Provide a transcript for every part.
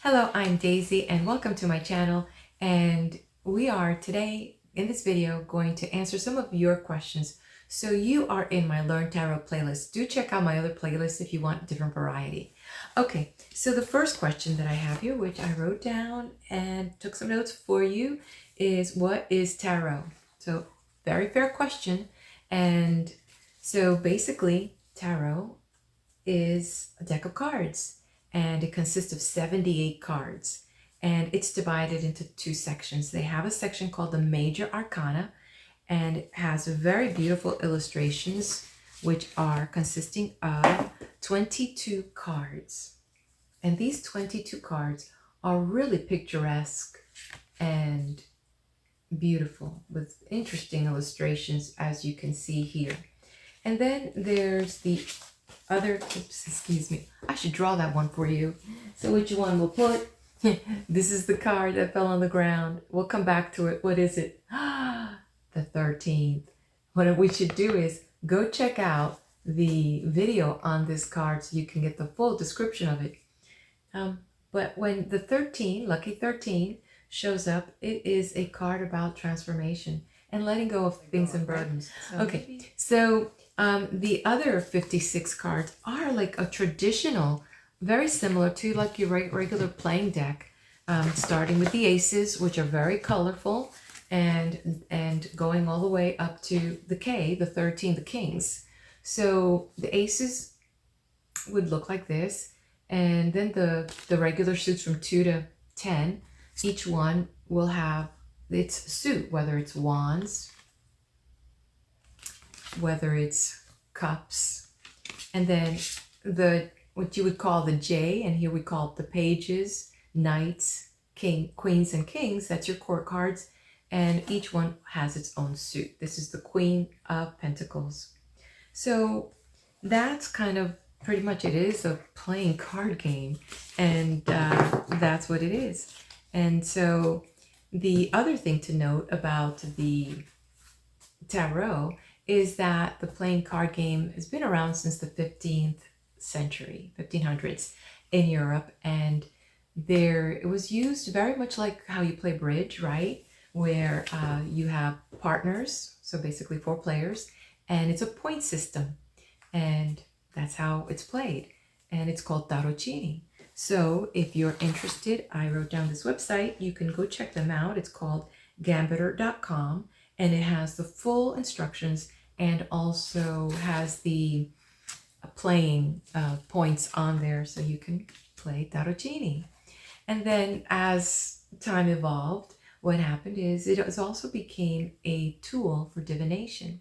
Hello, I'm Daisy and welcome to my channel, and we are today in this video going to answer some of your questions. So you are in my Learn Tarot playlist. Do check out my other playlists if you want different variety. Okay, so the first question that I have here, which I wrote down and took some notes for you, is what is tarot? So very fair question. And so basically tarot is a deck of cards, and it consists of 78 cards, and it's divided into two sections. They have a section called the Major Arcana, and it has very beautiful illustrations, which are consisting of 22 cards. And these 22 cards are really picturesque and beautiful with interesting illustrations, as you can see here. And then there's the other, excuse me, I should draw that one for you. So which one we'll put? This is the card that fell on the ground. We'll come back to it. What is it? The 13th. What we should do is go check out the video on this card so you can get the full description of it. But when the 13, lucky 13, shows up, it is a card about transformation and letting go of things and burdens. Okay, so the other 56 cards are like a traditional, very similar to like your regular playing deck, starting with the aces, which are very colorful, and going all the way up to the K, the 13, the kings. So the aces would look like this, and then the regular suits from 2 to 10, each one will have its suit, whether it's wands, whether it's cups, and then what you would call the J, and here we call it the pages, knights, queens and kings. That's your court cards, and each one has its own suit. This is the Queen of Pentacles. So that's kind of pretty much, it is a playing card game, and that's what it is. And so the other thing to note about the tarot is that the playing card game has been around since the 15th century, 1500s in Europe, and it was used very much like how you play bridge, right? Where you have partners, so basically 4 players, and it's a point system, and that's how it's played, and it's called tarocchini. So if you're interested, I wrote down this website. You can go check them out. It's called gambiter.com, and it has the full instructions and also has the playing points on there, so you can play tarocchini. And then as time evolved, what happened is it also became a tool for divination.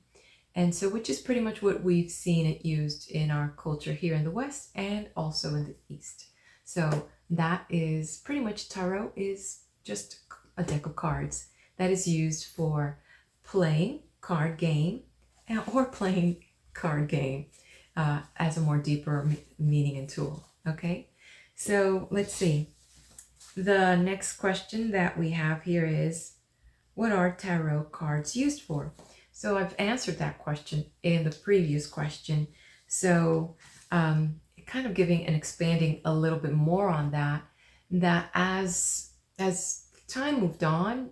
And so, which is pretty much what we've seen it used in our culture here in the West and also in the East. So that is pretty much, tarot is just a deck of cards that is used for playing card game or playing card game as a more deeper meaning and tool. Okay, so let's see. The next question that we have here is, what are tarot cards used for? So I've answered that question in the previous question. So kind of giving and expanding a little bit more on that as time moved on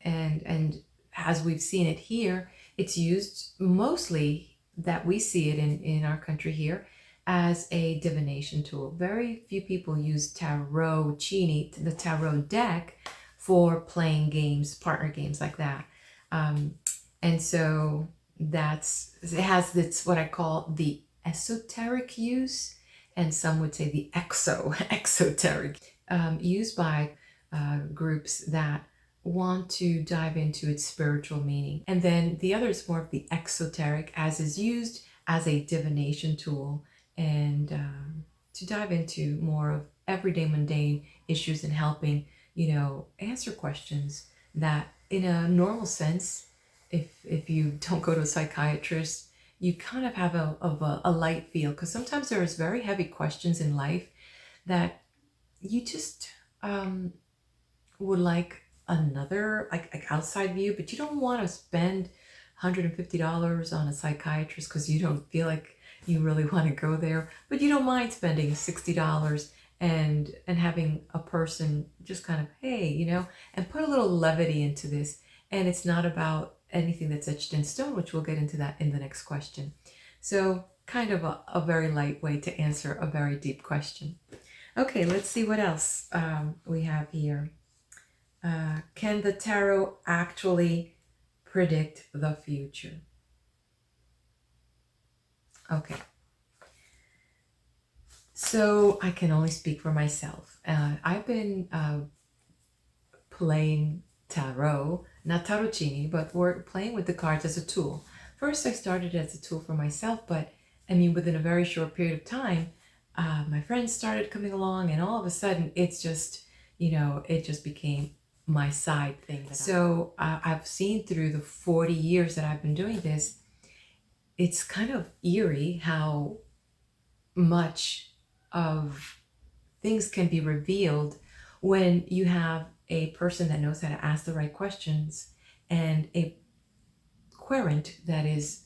and as we've seen it here, it's used mostly, that we see it in our country here, as a divination tool. Very few people use tarocchini, the tarot deck, for playing games, partner games like that. And so it has this, what I call the esoteric use, and some would say the exoteric, used by groups that want to dive into its spiritual meaning. And then the other is more of the exoteric, as is used as a divination tool, and to dive into more of everyday mundane issues and helping, answer questions that in a normal sense, if you don't go to a psychiatrist, you kind of have a light feel, because sometimes there's very heavy questions in life that you just would like another like outside view, but you don't want to spend $150 on a psychiatrist because you don't feel like you really want to go there, but you don't mind spending $60 and having a person just kind of, hey, you know, and put a little levity into this. And it's not about anything that's etched in stone, which we'll get into that in the next question. So kind of a very light way to answer a very deep question. Okay, let's see what else we have here. Can the tarot actually predict the future? Okay. So I can only speak for myself. I've been playing tarot, not tarotini, but we're playing with the cards as a tool. First, I started as a tool for myself, but I mean, within a very short period of time, my friends started coming along, and all of a sudden, it's just, you know, it just became my side thing. So I've seen through the 40 years that I've been doing this, it's kind of eerie how much of things can be revealed when you have a person that knows how to ask the right questions and a querent that is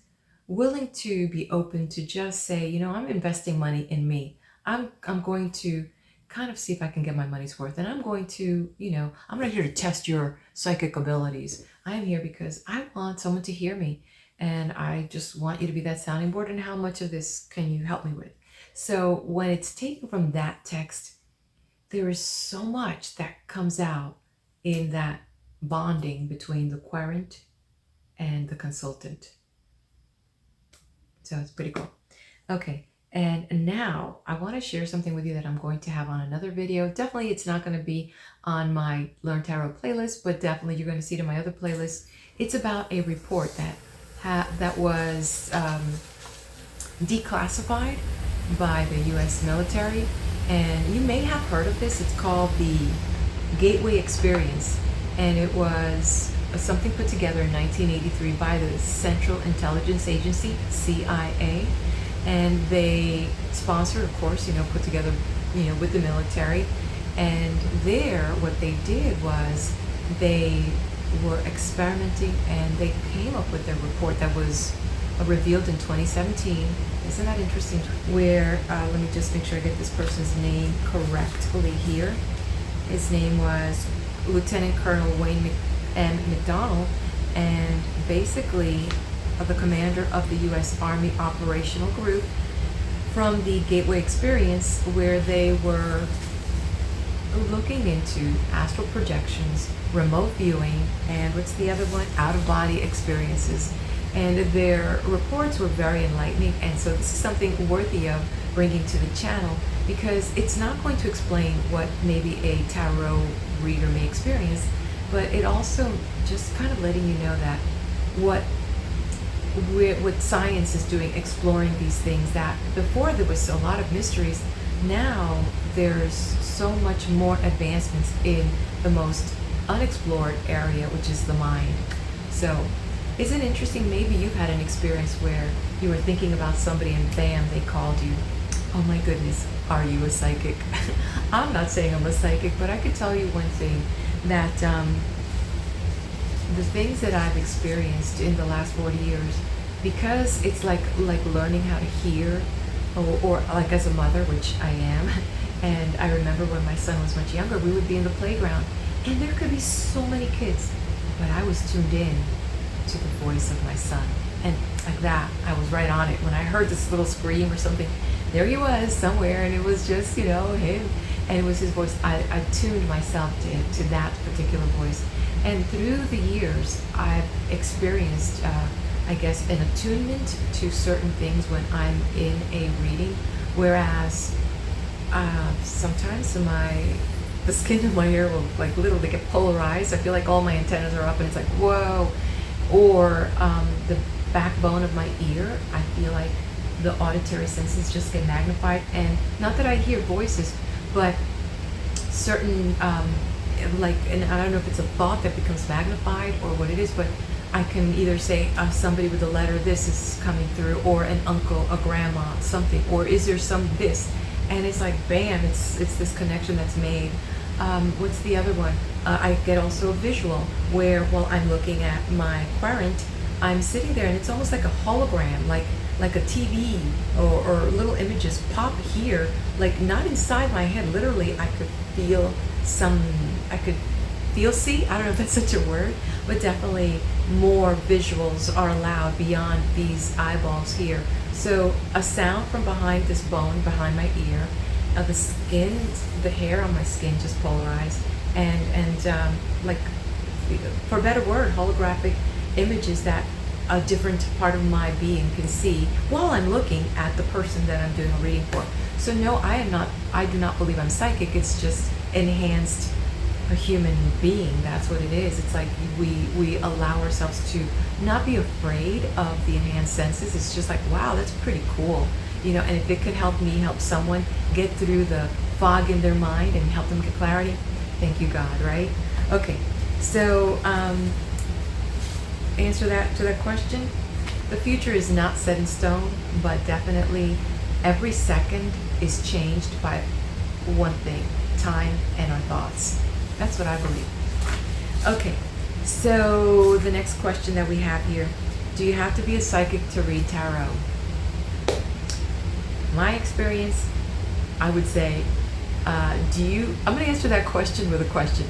willing to be open to just say, you know, I'm investing money in me. I'm going to kind of see if I can get my money's worth. And I'm going to, you know, I'm not here to test your psychic abilities. I am here because I want someone to hear me. And I just want you to be that sounding board. And how much of this can you help me with? So when it's taken from that text, there is so much that comes out in that bonding between the querent and the consultant. So it's pretty cool. Okay, and now I want to share something with you that I'm going to have on another video. Definitely it's not going to be on my Learn Tarot playlist, but definitely you're going to see it in my other playlist. It's about a report that was declassified by the U.S. military, and you may have heard of this. It's called the Gateway Experience, and it was something put together in 1983 by the Central Intelligence Agency, CIA, and they sponsored, of course, you know, put together, you know, with the military. And there, what they did was they were experimenting, and they came up with a report that was revealed in 2017. Isn't that interesting? Where, let me just make sure I get this person's name correctly here. His name was Lieutenant Colonel Wayne M. McDonald, and basically the commander of the U.S. Army Operational Group, from the Gateway Experience, where they were looking into astral projections, remote viewing, and what's the other one? Out-of-body experiences. And their reports were very enlightening, and so this is something worthy of bringing to the channel, because it's not going to explain what maybe a tarot reader may experience, but it also just kind of letting you know that what science is doing, exploring these things, that before there was a lot of mysteries, now there's so much more advancements in the most unexplored area, which is the mind. So isn't it interesting? Maybe you've had an experience where you were thinking about somebody and bam, they called you. Oh my goodness, are you a psychic? I'm not saying I'm a psychic, but I could tell you one thing, that the things that I've experienced in the last 40 years, because it's like learning how to hear, or like as a mother, which I am, and I remember when my son was much younger, we would be in the playground, and there could be so many kids, but I was tuned in to the voice of my son, and like that, I was right on it. When I heard this little scream or something, there he was somewhere, and it was just, you know, him, and it was his voice. I tuned myself to that particular voice, and through the years, I've experienced, I guess, an attunement to certain things when I'm in a reading, whereas sometimes the skin of my hair will like literally get polarized. I feel like all my antennas are up, and it's like, whoa. Or the backbone of my ear, I feel like the auditory senses just get magnified. And not that I hear voices, but certain, and I don't know if it's a thought that becomes magnified or what it is, but I can either say somebody with a letter, this is coming through, or an uncle, a grandma, something, or is there some this? And it's like, bam, it's this connection that's made. What's the other one? I get also a visual where while I'm looking at my querent, I'm sitting there and it's almost like a hologram, like like a TV or little images pop here, like not inside my head. Literally, I could feel see, I don't know if that's such a word, but definitely more visuals are allowed beyond these eyeballs here. So a sound from behind this bone, behind my ear, the skin, the hair on my skin just polarized, and like, for a better word, holographic images that a different part of my being can see while I'm looking at the person that I'm doing a reading for. So no, I do not believe I'm psychic. It's just enhanced a human being. That's what it is. It's like we allow ourselves to not be afraid of the enhanced senses. It's just like, wow, that's pretty cool. And if it could help me help someone get through the fog in their mind and help them get clarity, thank you, God, right? Okay, so answer to that question. The future is not set in stone, but definitely every second is changed by one thing: time and our thoughts. That's what I believe. Okay, so the next question that we have here: do you have to be a psychic to read tarot? My experience, I would say, I'm going to answer that question with a question.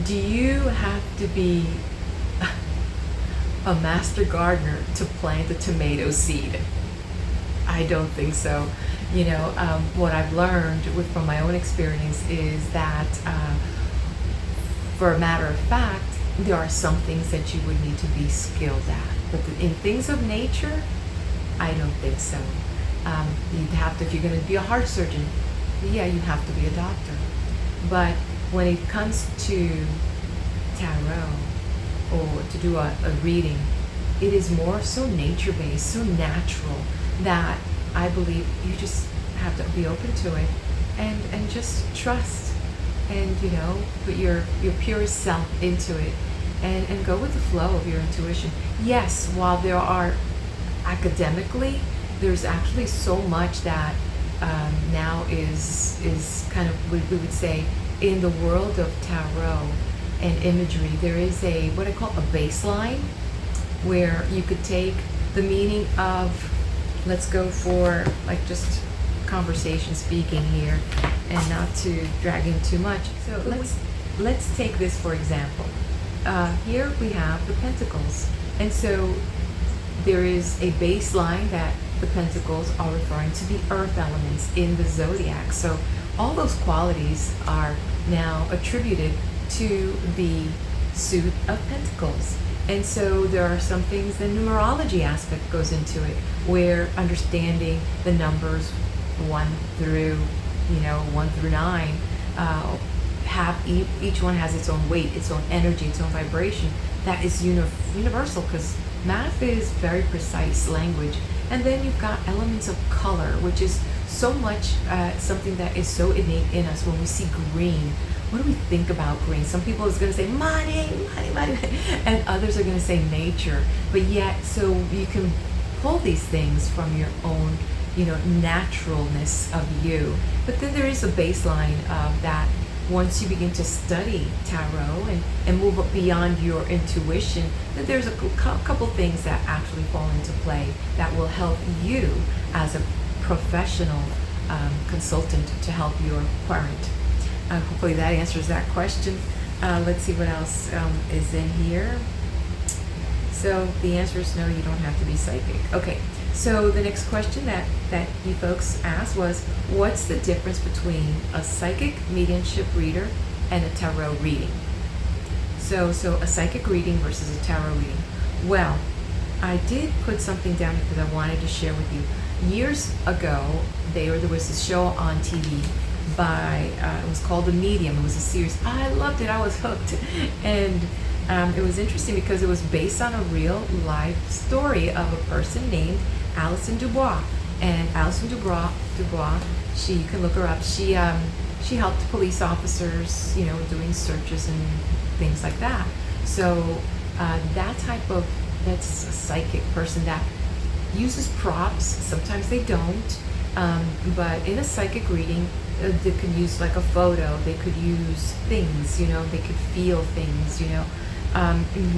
Do you have to be a master gardener to plant a tomato seed? I don't think so. What I've learned from my own experience is that, for a matter of fact, there are some things that you would need to be skilled at. But in things of nature, I don't think so. You'd have to, if you're going to be a heart surgeon, yeah, you have to be a doctor. But when it comes to tarot or to do a reading, it is more so nature-based, so natural, that I believe you just have to be open to it and just trust and, put your purest self into it and go with the flow of your intuition. Yes, while there are academically, there's actually so much that now is kind of, we would say, in the world of tarot and imagery, there is what I call a baseline, where you could take the meaning of, let's go for like just conversation speaking here and not to drag in too much. So let's take this for example. Here we have the pentacles, and so there is a baseline that the pentacles are referring to the earth elements in the zodiac. So all those qualities are now attributed to the suit of pentacles. And so there are some things, the numerology aspect goes into it, where understanding the numbers 1 through 9 each one has its own weight, its own energy, its own vibration that is universal, because math is very precise language. And then you've got elements of color, which is so much something that is so innate in us. When we see green, what do we think about green? Some people is going to say money, and others are going to say nature. But yet, so you can pull these things from your own, naturalness of you. But then there is a baseline of that. Once you begin to study tarot and move up beyond your intuition, that there's a couple things that actually fall into play that will help you as a professional consultant to help your client. Hopefully that answers that question. Let's see what else is in here. So the answer is no, you don't have to be psychic. Okay, so the next question that you folks asked was, what's the difference between a psychic mediumship reader and a tarot reading? So a psychic reading versus a tarot reading. Well, I did put something down because I wanted to share with you. Years ago, there was a show on TV by, it was called The Medium. It was a series. I loved it. I was hooked. And it was interesting because it was based on a real life story of a person named Alison Dubois. And Alison Dubois, you can look her up. She helped police officers, doing searches and things like that. So that's a psychic person that uses props. Sometimes they don't. But in a psychic reading, they could use like a photo. They could use things, they could feel things,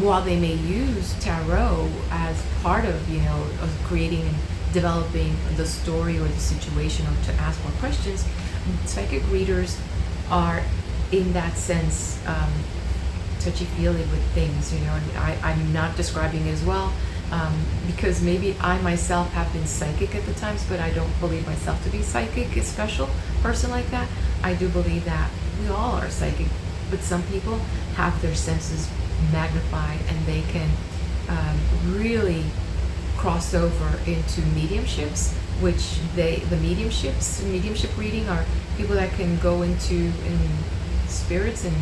While they may use tarot as part of, of creating developing the story or the situation or to ask more questions. Psychic readers are, in that sense, touchy-feely with things, you know, and I'm not describing it as well, because maybe I myself have been psychic at the times, but I don't believe myself to be psychic, a special person like that. I do believe that we all are psychic, but some people have their senses magnified and they can really cross over into mediumships, which the mediumship reading are people that can go into in spirits and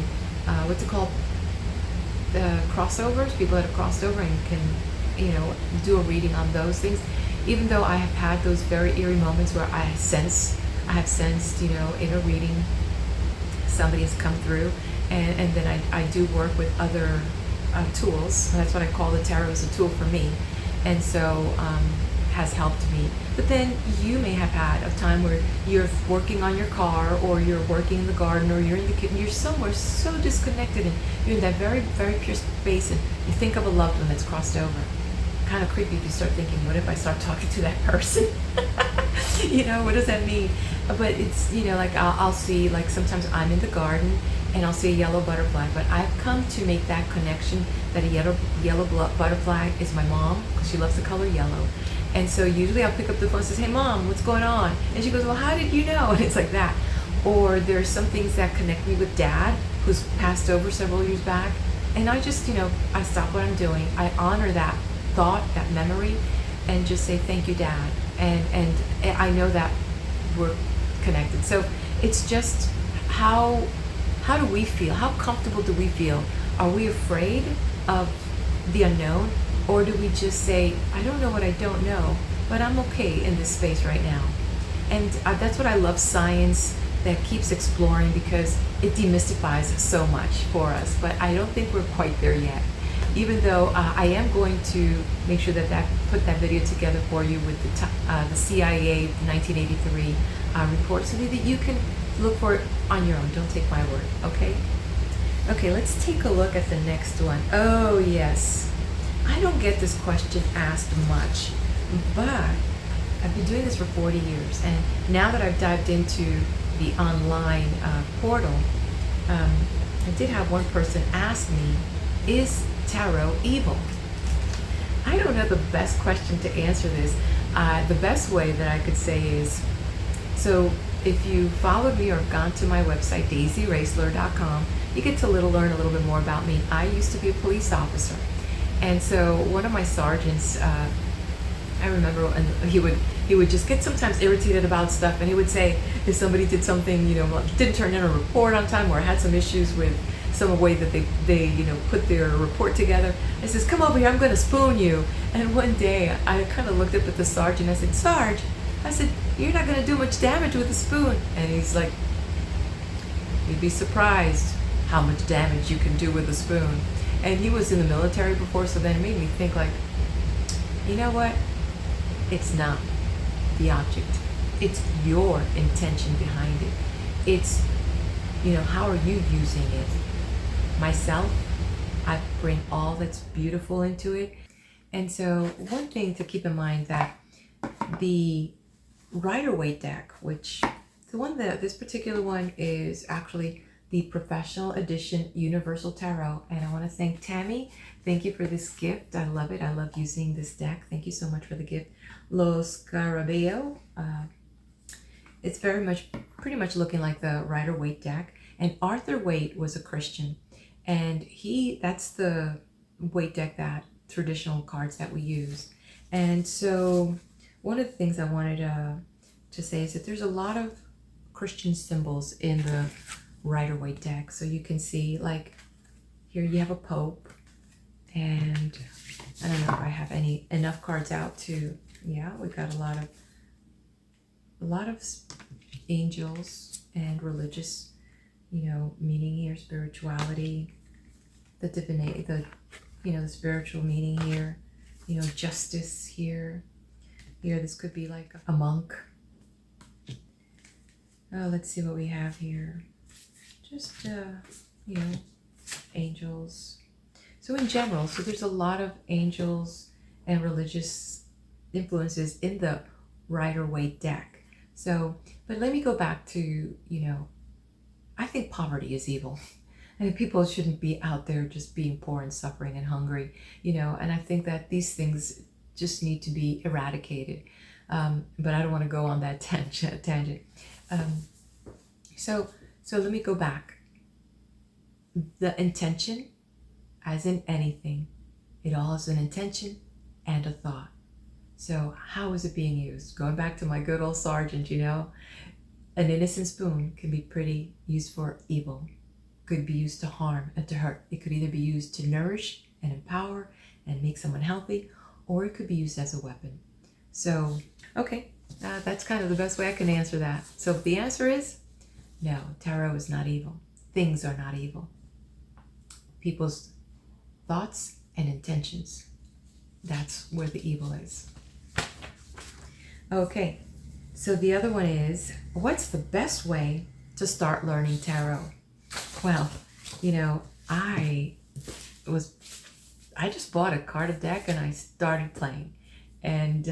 what's it called, crossovers, people that have crossed over and can, you know, do a reading on those things. Even though I have had those very eerie moments where I have sensed, you know, in a reading somebody has come through, and then I do work with other tools. That's what I call the tarot, as a tool for me, and so has helped me. But then you may have had a time where you're working on your car, or you're working in the garden, or you're in the kitchen, you're somewhere so disconnected, and you're in that very, very pure space, and you think of a loved one that's crossed over. Kind of creepy if you start thinking, what if I start talking to that person? You know, what does that mean? But it's, you know, like I'll see, like sometimes I'm in the garden and I'll see a yellow butterfly, but I've come to make that connection that a yellow butterfly is my mom, because she loves the color yellow. And so usually I'll pick up the phone and say, hey mom, what's going on? And she goes, well, how did you know? And it's like that. Or there's some things that connect me with dad, who's passed over several years back. And I just, you know, I stop what I'm doing. I honor that thought, that memory, and just say, thank you, dad. And I know that we're connected. So it's just how do we feel? How comfortable do we feel? Are we afraid of the unknown? Or do we just say, I don't know what I don't know, but I'm okay in this space right now? And that's what I love science, that keeps exploring, because it demystifies so much for us. But I don't think we're quite there yet. Even though I am going to make sure that put that video together for you with the CIA 1983 report, so that you can look for it on your own. Don't take my word, okay? Okay, let's take a look at the next one. Oh yes, I don't get this question asked much, but I've been doing this for 40 years, and now that I've dived into the online portal, I did have one person ask me, is tarot evil? I don't know the best question to answer this. The best way that I could say is, so if you followed me or gone to my website, daisyraisler.com, you get to learn a little bit more about me. I used to be a police officer. And so one of my sergeants, I remember, and he would just get sometimes irritated about stuff, and he would say, if somebody did something, you know, didn't turn in a report on time, or had some issues with some way that they you know, put their report together, he says, come over here, I'm going to spoon you. And one day I kind of looked up at the sergeant. I said, Sarge, I said, you're not going to do much damage with a spoon. And he's like, you'd be surprised how much damage you can do with a spoon. And he was in the military before, so then it made me think, like, you know what? It's not the object. It's your intention behind it. It's, you know, how are you using it? Myself, I bring all that's beautiful into it. And so one thing to keep in mind, that the Rider-Waite deck, which this particular one is actually the Professional Edition Universal Tarot. And I want to thank Tammy. Thank you for this gift. I love it. I love using this deck. Thank you so much for the gift. Lo Scarabeo. It's pretty much looking like the Rider-Waite deck. And Arthur Waite was a Christian. And that's the Waite deck, that traditional cards that we use. And so one of the things I wanted to say is that there's a lot of Christian symbols in the Rider-Waite deck. So you can see, like, here you have a Pope, and I don't know if I have enough cards out to, yeah, we've got a lot of angels and religious, you know, meaning here, spirituality, the divinity, the spiritual meaning here, you know, justice here. Here, this could be like a monk. Oh, let's see what we have here. Just, you know, angels. So in general, so there's a lot of angels and religious influences in the Rider-Waite deck. So, but let me go back to, I think poverty is evil. And people shouldn't be out there just being poor and suffering and hungry, and I think that these things just need to be eradicated. But I don't want to go on that tangent. So let me go back. The intention, as in anything, it all is an intention and a thought. So how is it being used? Going back to my good old sergeant, an innocent spoon can be pretty used for evil. Could be used to harm and to hurt. It could either be used to nourish and empower and make someone healthy, or it could be used as a weapon. So, okay, that's kind of the best way I can answer that. So the answer is no, tarot is not evil. Things are not evil. People's thoughts and intentions, that's where the evil is. Okay, so the other one is, what's the best way to start learning tarot? Well, I just bought a card deck and I started playing, and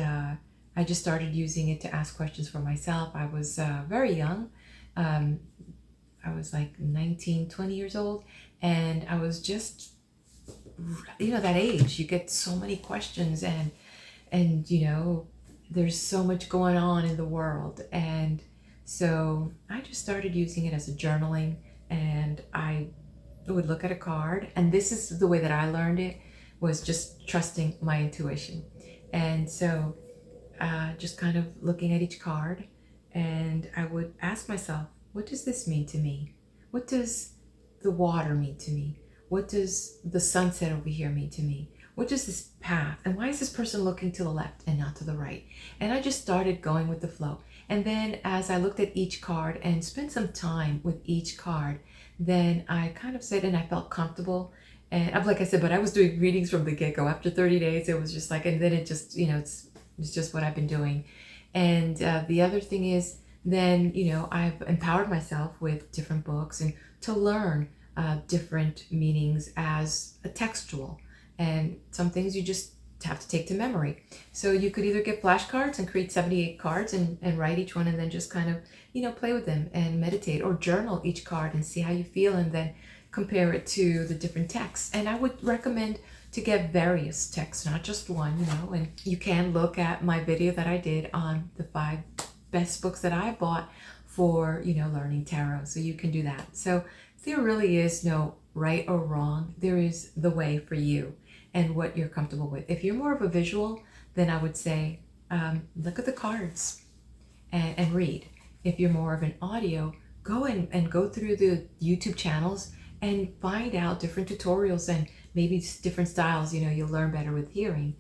I just started using it to ask questions for myself. I was very young. I was like 19, 20 years old, and I was just, that age, you get so many questions, and there's so much going on in the world. And so I just started using it as a journaling, and I would look at a card, and this is the way that I learned it, was just trusting my intuition. And so just kind of looking at each card, and I would ask myself, what does this mean to me? What does the water mean to me? What does the sunset over here mean to me? What does this path, and why is this person looking to the left and not to the right? And I just started going with the flow. And then as I looked at each card and spent some time with each card, then I kind of said, and I felt comfortable. And like I said, but I was doing readings from the get-go. After 30 days, it was just like, and then it just, it's just what I've been doing. And the other thing is, then, I've empowered myself with different books and to learn different meanings as a textual. And some things you just have to take to memory. So you could either get flashcards and create 78 cards and write each one, and then just kind of, play with them and meditate, or journal each card and see how you feel, and then compare it to the different texts. And I would recommend to get various texts, not just one, and you can look at my video that I did on the 5 best books that I bought for, learning tarot. So you can do that. So there really is no right or wrong. There is the way for you and what you're comfortable with. If you're more of a visual, then I would say, look at the cards and read. If you're more of an audio, go and go through the YouTube channels and find out different tutorials and maybe different styles. You'll learn better with hearing.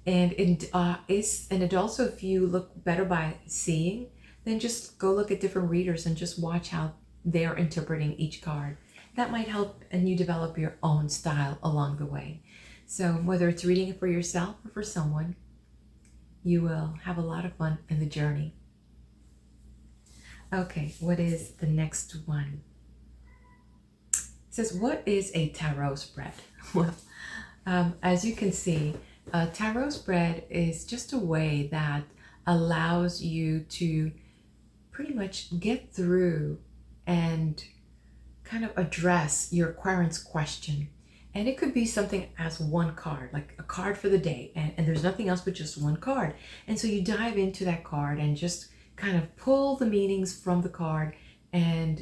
And it also, if you look better by seeing, then just go look at different readers and just watch how they're interpreting each card. That might help, and you develop your own style along the way. So whether it's reading it for yourself or for someone, you will have a lot of fun in the journey. Okay, what is the next one? It says, what is a tarot spread? Well, as you can see, a tarot spread is just a way that allows you to pretty much get through and kind of address your Aquarian's question. And it could be something as one card, like a card for the day, and there's nothing else but just one card. And so you dive into that card and just kind of pull the meanings from the card and,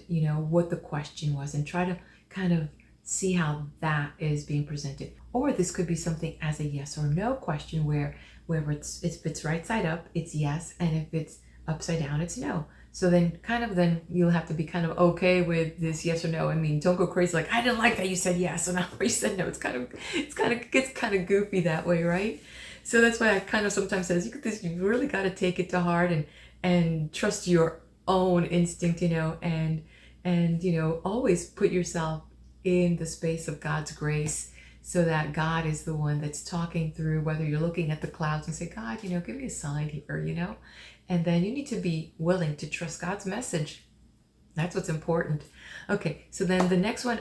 what the question was, and try to kind of see how that is being presented. Or this could be something as a yes or no question, where if it's right side up, it's yes, and if it's upside down, it's no. So then you'll have to be kind of okay with this yes or no. I mean, don't go crazy like, I didn't like that you said yes and now you said no. It gets kind of goofy that way, right? So that's why I kind of sometimes says, you really got to take it to heart and trust your own instinct, and always put yourself in the space of God's grace, so that God is the one that's talking through, whether you're looking at the clouds and say, God, give me a sign here, and then you need to be willing to trust God's message. That's what's important. Okay, so then the next one,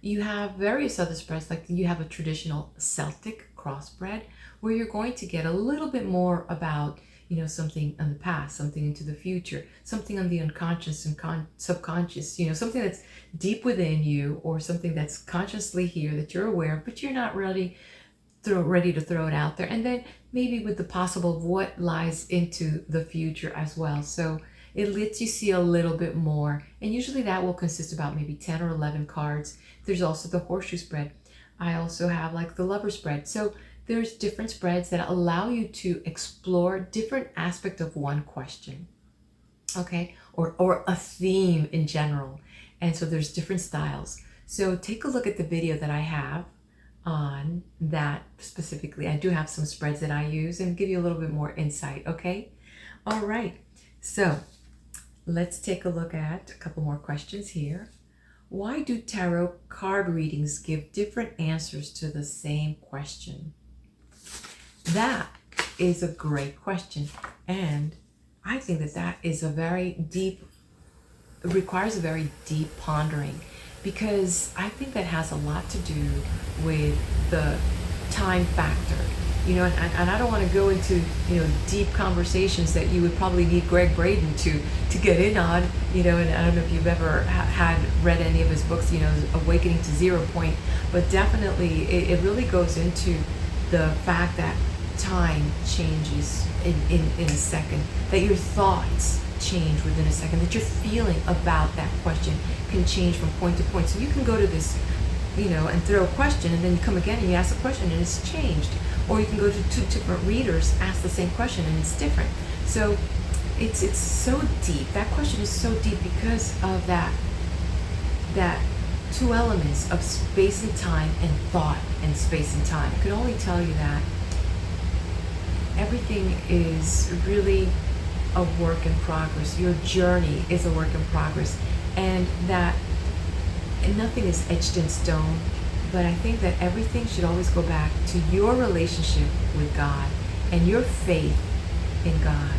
you have various other spreads, like you have a traditional Celtic crossbred, where you're going to get a little bit more about, you know, something in the past, something into the future, something on the unconscious and subconscious, you know, something that's deep within you, or something that's consciously here that you're aware of, but you're not really ready to throw it out there. And then maybe with the possible of what lies into the future as well. So it lets you see a little bit more. And usually that will consist about maybe 10 or 11 cards. There's also the horseshoe spread. I also have like the lover spread. So there's different spreads that allow you to explore different aspects of one question, okay, or a theme in general. And so there's different styles. So take a look at the video that I have on that specifically. I do have some spreads that I use and give you a little bit more insight, okay? All right, so let's take a look at a couple more questions here. Why do tarot card readings give different answers to the same question? That is a great question, and I think that that is a very deep, it requires a very deep pondering, because I think that has a lot to do with the time factor, you know, and I don't want to go into, you know, deep conversations that you would probably need Greg Braden to get in on, you know, and I don't know if you've ever had read any of his books, you know, Awakening to Zero Point, but definitely it really goes into the fact that time changes in a second, that your thoughts change within a second, that your feeling about that question can change from point to point. So you can go to this, you know, and throw a question, and then you come again and you ask a question and it's changed. Or you can go to two different readers, ask the same question, and it's different. So it's so deep. That question is so deep because of that two elements of space and time, and thought and space and time. I can only tell you that everything is really a work in progress. Your journey is a work in progress, and nothing is etched in stone. But I think that everything should always go back to your relationship with God and your faith in God.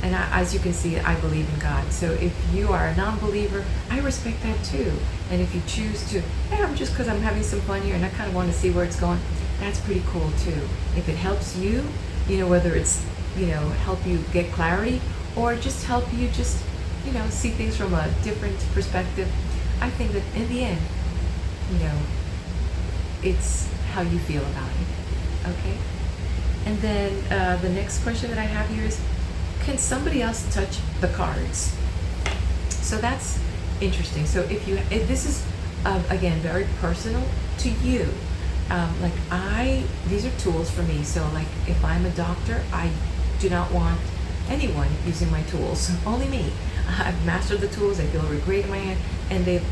And as you can see, I believe in God. So if you are a non-believer, I respect that too. And if you choose to, hey, I'm just because I'm having some fun here and I kind of want to see where it's going, that's pretty cool too. If it helps you, you know, whether it's, you know, help you get clarity or just help you just, you know, see things from a different perspective, I think that in the end, you know, it's how you feel about it, okay? And then the next question that I have here is, can somebody else touch the cards? So that's interesting. So if this is, again, very personal to you. These are tools for me. So like if I'm a doctor, I do not want anyone using my tools, only me. I've mastered the tools, I feel really great in my hand, and they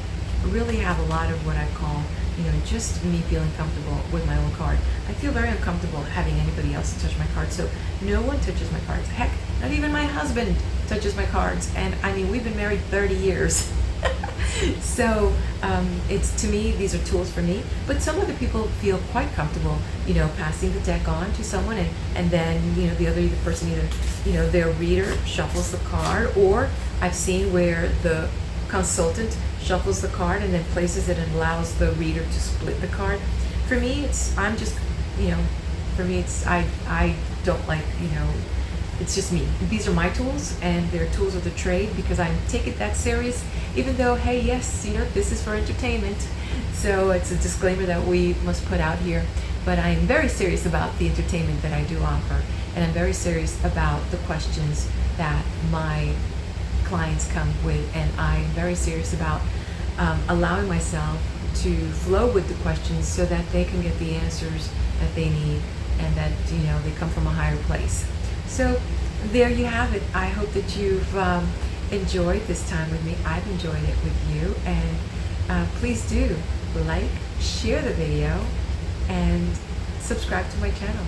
really have a lot of what I call, you know, just me feeling comfortable with my own card. I feel very uncomfortable having anybody else touch my cards, so no one touches my cards. Heck, not even my husband touches my cards, and I mean, we've been married 30 years. So it's, to me, these are tools for me, but some other people feel quite comfortable, you know, passing the deck on to someone, and then, you know, the person either, you know, their reader shuffles the card, or I've seen where the consultant shuffles the card and then places it and allows the reader to split the card. For me, I'm just, you know, for me, I don't like, you know, it's just me. These are my tools, and they're tools of the trade, because I take it that serious, even though, hey, yes, you know, this is for entertainment. So it's a disclaimer that we must put out here. But I am very serious about the entertainment that I do offer, and I'm very serious about the questions that my clients come with, and I'm very serious about allowing myself to flow with the questions so that they can get the answers that they need, and that, you know, they come from a higher place. So there you have it. I hope that you've enjoyed this time with me. I've enjoyed it with you, and please do like, share the video, and subscribe to my channel.